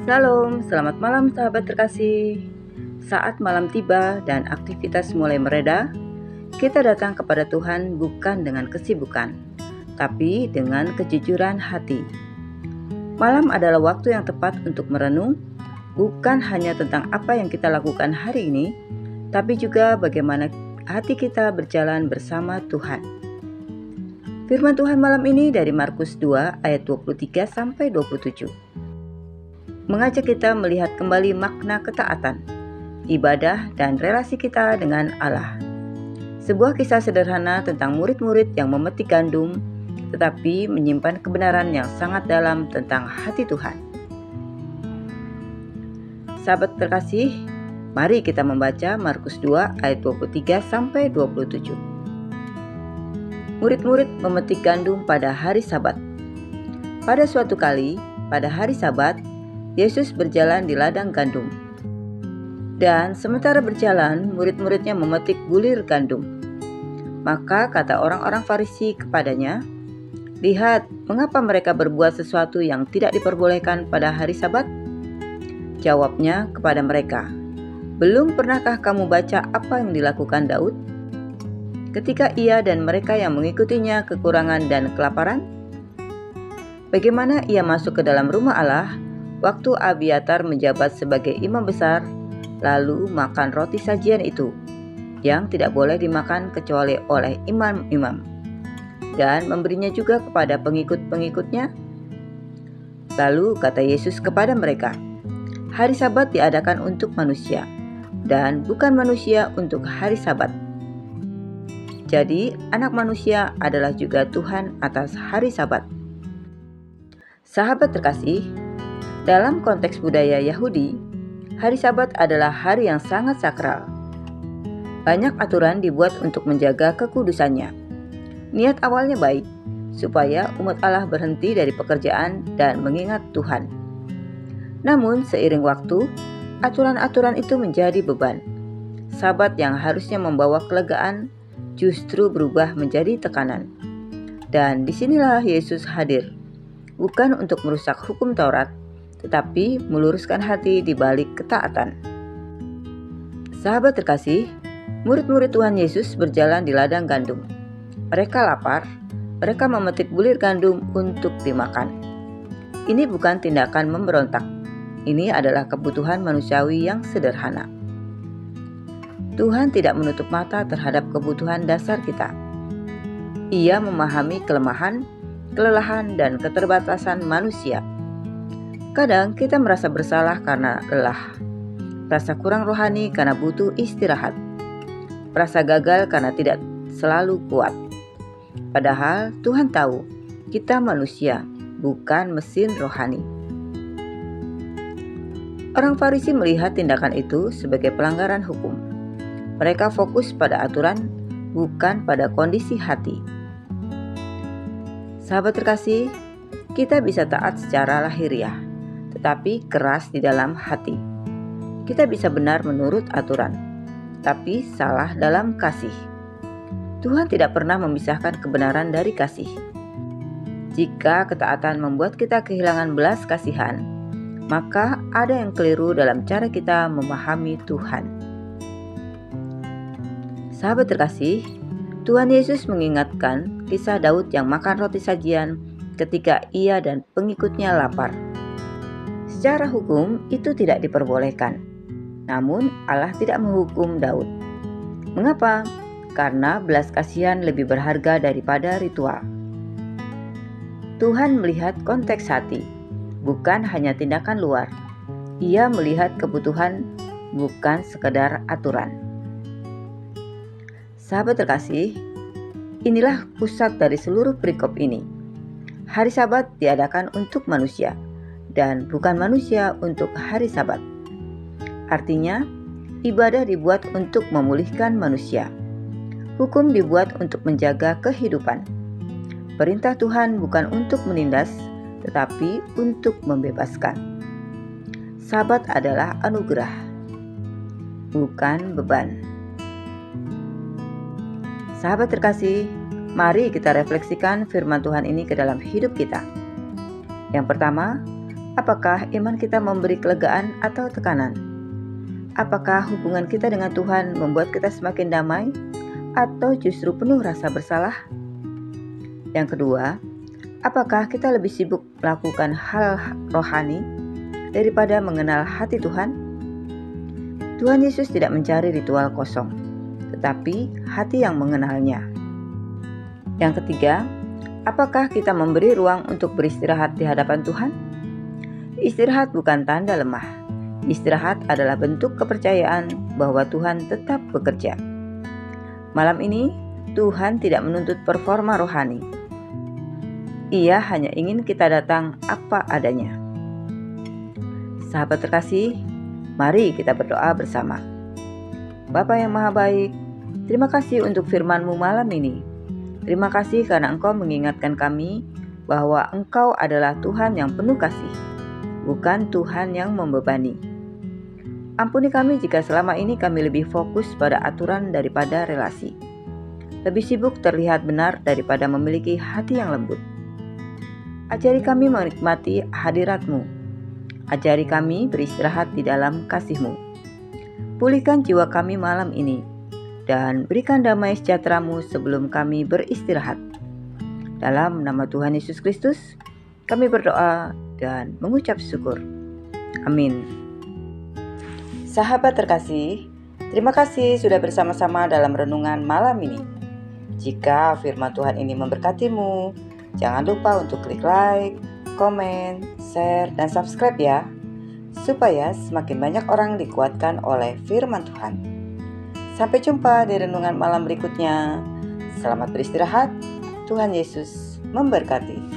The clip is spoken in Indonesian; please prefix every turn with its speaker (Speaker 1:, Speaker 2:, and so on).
Speaker 1: Shalom, selamat malam sahabat terkasih. Saat malam tiba dan aktivitas mulai mereda, kita datang kepada Tuhan bukan dengan kesibukan, tapi dengan kejujuran hati. Malam adalah waktu yang tepat untuk merenung, bukan hanya tentang apa yang kita lakukan hari ini, tapi juga bagaimana hati kita berjalan bersama Tuhan. Firman Tuhan malam ini dari Markus 2 ayat 23 sampai 27. Mengajak kita melihat kembali makna ketaatan, ibadah, dan relasi kita dengan Allah. Sebuah kisah sederhana tentang murid-murid yang memetik gandum, tetapi menyimpan kebenaran yang sangat dalam tentang hati Tuhan. Sahabat terkasih, mari kita membaca Markus 2 ayat 23 sampai 27. Murid-murid memetik gandum pada hari Sabat. Pada suatu kali, pada hari Sabat, Yesus berjalan di ladang gandum. Dan sementara berjalan, murid-muridnya memetik bulir gandum. Maka kata orang-orang Farisi kepadanya, "Lihat, mengapa mereka berbuat sesuatu yang tidak diperbolehkan pada hari Sabat?" Jawabnya kepada mereka, "Belum pernahkah kamu baca apa yang dilakukan Daud? Ketika ia dan mereka yang mengikutinya kekurangan dan kelaparan, bagaimana ia masuk ke dalam rumah Allah waktu Abiatar menjabat sebagai imam besar, lalu makan roti sajian itu, yang tidak boleh dimakan kecuali oleh imam-imam, dan memberinya juga kepada pengikut-pengikutnya?" Lalu kata Yesus kepada mereka, "Hari Sabat diadakan untuk manusia, dan bukan manusia untuk hari Sabat. Jadi, Anak Manusia adalah juga Tuhan atas hari Sabat." Sahabat terkasih, dalam konteks budaya Yahudi, hari Sabat adalah hari yang sangat sakral. Banyak aturan dibuat untuk menjaga kekudusannya. Niat awalnya baik, supaya umat Allah berhenti dari pekerjaan dan mengingat Tuhan. Namun, seiring waktu, aturan-aturan itu menjadi beban. Sabat yang harusnya membawa kelegaan justru berubah menjadi tekanan. Dan disinilah Yesus hadir, bukan untuk merusak hukum Taurat, tetapi meluruskan hati di balik ketaatan. Sahabat terkasih, murid-murid Tuhan Yesus berjalan di ladang gandum. Mereka lapar, mereka memetik bulir gandum untuk dimakan. Ini bukan tindakan memberontak, ini adalah kebutuhan manusiawi yang sederhana. Tuhan tidak menutup mata terhadap kebutuhan dasar kita. Ia memahami kelemahan, kelelahan, dan keterbatasan manusia. Kadang kita merasa bersalah karena lelah, rasa kurang rohani karena butuh istirahat, merasa gagal karena tidak selalu kuat. Padahal Tuhan tahu kita manusia, bukan mesin rohani. Orang Farisi melihat tindakan itu sebagai pelanggaran hukum. Mereka fokus pada aturan, bukan pada kondisi hati. Sahabat terkasih, kita bisa taat secara lahiriah, tetapi keras di dalam hati. Kita bisa benar menurut aturan, tapi salah dalam kasih. Tuhan tidak pernah memisahkan kebenaran dari kasih. Jika ketaatan membuat kita kehilangan belas kasihan, maka ada yang keliru dalam cara kita memahami Tuhan. Sahabat terkasih, Tuhan Yesus mengingatkan kisah Daud yang makan roti sajian ketika ia dan pengikutnya lapar. Secara hukum itu tidak diperbolehkan, namun Allah tidak menghukum Daud. Mengapa? Karena belas kasihan lebih berharga daripada ritual. Tuhan melihat konteks hati, bukan hanya tindakan luar. Ia melihat kebutuhan, bukan sekedar aturan. Sahabat terkasih, inilah pusat dari seluruh perikop ini. Hari Sabat diadakan untuk manusia, dan bukan manusia untuk hari Sabat. Artinya, ibadah dibuat untuk memulihkan manusia. Hukum dibuat untuk menjaga kehidupan. Perintah Tuhan bukan untuk menindas, tetapi untuk membebaskan. Sabat adalah anugerah, bukan beban. Sahabat terkasih, mari kita refleksikan firman Tuhan ini ke dalam hidup kita. Yang pertama, Apakah iman kita memberi kelegaan atau tekanan? Apakah hubungan kita dengan Tuhan membuat kita semakin damai atau justru penuh rasa bersalah? Yang kedua, apakah kita lebih sibuk melakukan hal rohani daripada mengenal hati Tuhan? Tuhan Yesus tidak mencari ritual kosong, tetapi hati yang mengenalnya. Yang ketiga, apakah kita memberi ruang untuk beristirahat di hadapan Tuhan? Istirahat bukan tanda lemah. Istirahat adalah bentuk kepercayaan bahwa Tuhan tetap bekerja. Malam ini, Tuhan tidak menuntut performa rohani. Ia hanya ingin kita datang apa adanya. Sahabat terkasih, mari kita berdoa bersama. Bapa yang Maha Baik, terima kasih untuk firman-Mu malam ini. Terima kasih karena Engkau mengingatkan kami bahwa Engkau adalah Tuhan yang penuh kasih, bukan Tuhan yang membebani. Ampuni kami jika selama ini kami lebih fokus pada aturan daripada relasi. Lebih sibuk terlihat benar daripada memiliki hati yang lembut. Ajari kami menikmati hadirat-Mu. Ajari kami beristirahat di dalam kasih-Mu. Pulihkan jiwa kami malam ini, dan berikan damai sejahtera-Mu sebelum kami beristirahat. Dalam nama Tuhan Yesus Kristus, kami berdoa dan mengucap syukur. Amin. Sahabat terkasih, terima kasih sudah bersama-sama dalam renungan malam ini. Jika firman Tuhan ini memberkatimu, jangan lupa untuk klik like, komen, share, dan subscribe ya, supaya semakin banyak orang dikuatkan oleh firman Tuhan. Sampai jumpa di renungan malam berikutnya. Selamat beristirahat, Tuhan Yesus memberkati.